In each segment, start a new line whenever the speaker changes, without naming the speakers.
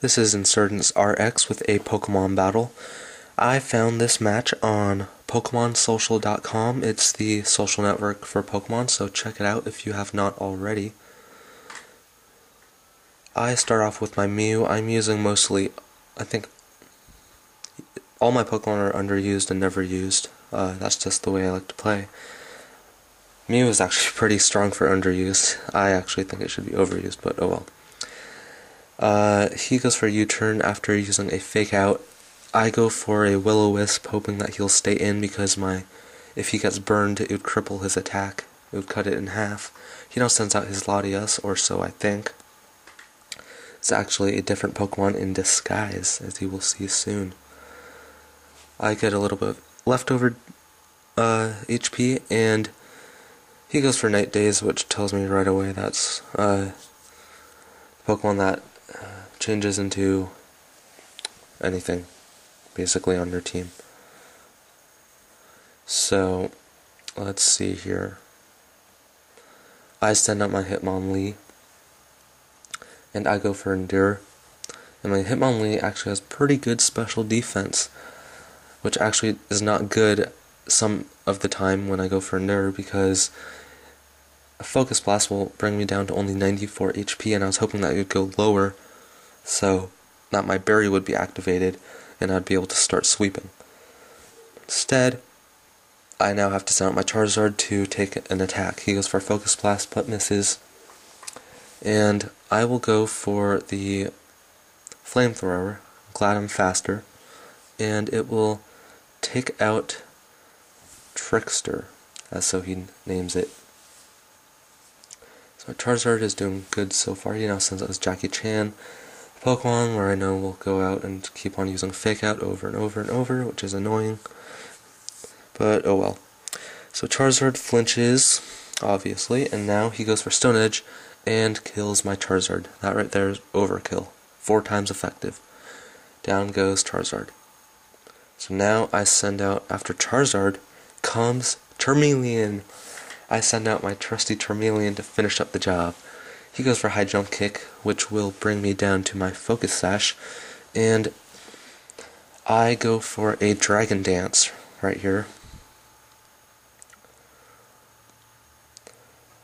This is InsurgenceRX with a Pokemon battle. I found this match on PokemonSocial.com. It's the social network for Pokemon, so check it out if you have not already. I start off with my Mew. I'm using mostly, I think, all my Pokemon are underused and never used. That's just the way I like to play. Mew is actually pretty strong for underused. I actually think it should be overused, but oh well. He goes for a U-turn after using a fake out. I go for a Will-O-Wisp, hoping that he'll stay in because if he gets burned, it would cripple his attack. It would cut it in half. He now sends out his Latias, or so I think. It's actually a different Pokemon in disguise, as you will see soon. I get a little bit of leftover HP, and he goes for Night Daze, which tells me right away that's Pokemon that changes into anything, basically, on your team. So, let's see here. I send out my Hitmonlee, and I go for Endure. And my Hitmonlee actually has pretty good special defense, which actually is not good some of the time when I go for Endure, because a Focus Blast will bring me down to only 94 HP, and I was hoping that it would go lower, so that my berry would be activated, and I'd be able to start sweeping. Instead, I now have to send out my Charizard to take an attack. He goes for a Focus Blast, but misses. And I will go for the Flamethrower. Glad I'm faster. And it will take out Trickster, as so he names it. So Charizard is doing good so far. He now sends out his Jackie Chan Pokemon, where I know will go out and keep on using Fake Out over and over and over, which is annoying. But oh well. So Charizard flinches, obviously, and now he goes for Stone Edge and kills my Charizard. That right there is overkill. 4 times effective. Down goes Charizard. So now I send out, after Charizard comes Charmeleon. I send out my trusty Charmeleon to finish up the job. He goes for High Jump Kick, which will bring me down to my Focus Sash, and I go for a Dragon Dance right here.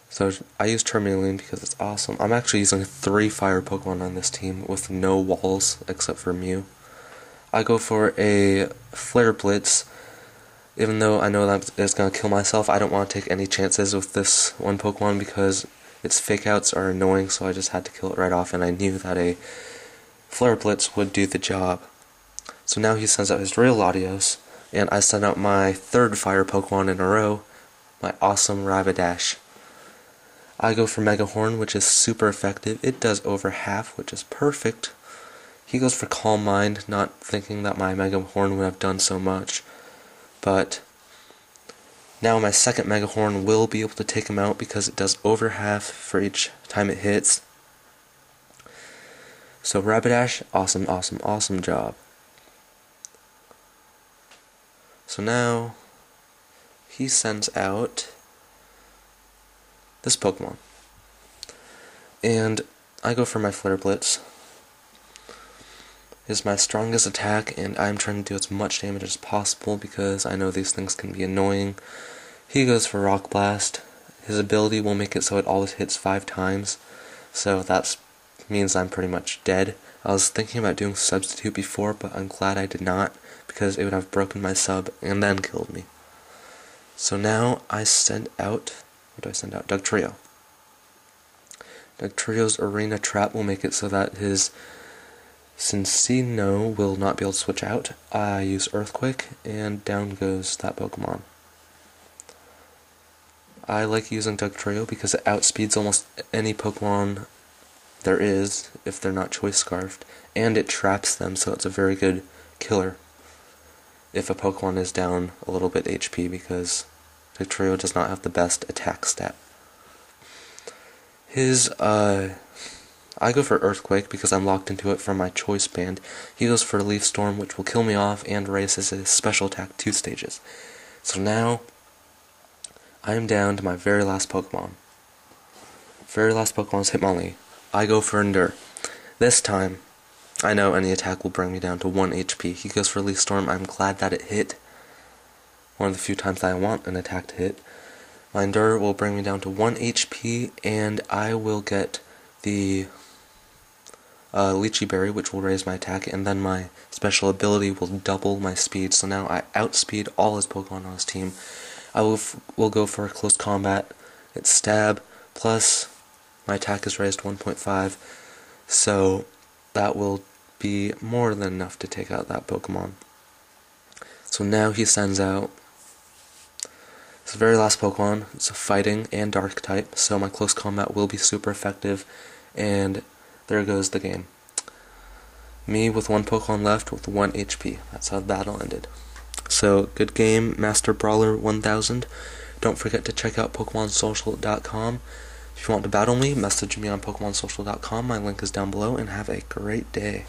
So I use Charmeleon because it's awesome. I'm actually using 3 fire Pokemon on this team with no walls except for Mew. I go for a Flare Blitz. Even though I know that it's going to kill myself, I don't want to take any chances with this one Pokemon because its fake outs are annoying, so I just had to kill it right off, and I knew that a Flare Blitz would do the job. So now he sends out his real Latios, and I send out my 3rd fire Pokemon in a row, my awesome Rapidash. I go for Mega Horn, which is super effective. It does over half, which is perfect. He goes for Calm Mind, not thinking that my Mega Horn would have done so much. But now my 2nd Mega Horn will be able to take him out because it does over half for each time it hits. So Rapidash, awesome, awesome, awesome job. So now he sends out this Pokemon. And I go for my Flare Blitz. Is my strongest attack, and I'm trying to do as much damage as possible because I know these things can be annoying. He goes for Rock Blast. His ability will make it so it always hits 5 times, so that means I'm pretty much dead. I was thinking about doing Substitute before, but I'm glad I did not, because it would have broken my sub and then killed me. So now I send out, what do I send out? Dugtrio. Dugtrio's Arena Trap will make it so that his Cincino will not be able to switch out. I use Earthquake, and down goes that Pokemon. I like using Dugtrio because it outspeeds almost any Pokemon there is if they're not Choice Scarfed, and it traps them, so it's a very good killer if a Pokemon is down a little bit HP, because Dugtrio does not have the best attack stat. I go for Earthquake because I'm locked into it from my Choice Band. He goes for Leaf Storm, which will kill me off and raises his special attack 2 stages. So now I am down to my very last Pokemon. Very last Pokemon is Hitmonlee. I go for Endure. This time, I know any attack will bring me down to 1 HP. He goes for Leaf Storm. I'm glad that it hit. One of the few times that I want an attack to hit. My Endure will bring me down to 1 HP, and I will get the Lychee Berry, which will raise my attack, and then my special ability will double my speed. So now I outspeed all his Pokemon on his team. I will go for a close combat. It's Stab, plus my attack is raised 1.5, so that will be more than enough to take out that Pokemon. So now he sends out his very last Pokemon. It's a Fighting and Dark type, so my close combat will be super effective, and there goes the game. Me with 1 Pokemon left with 1 HP. That's how the battle ended. So, good game, masterbrawler1000. Don't forget to check out PokemonSocial.com. If you want to battle me, message me on PokemonSocial.com. My link is down below, and have a great day.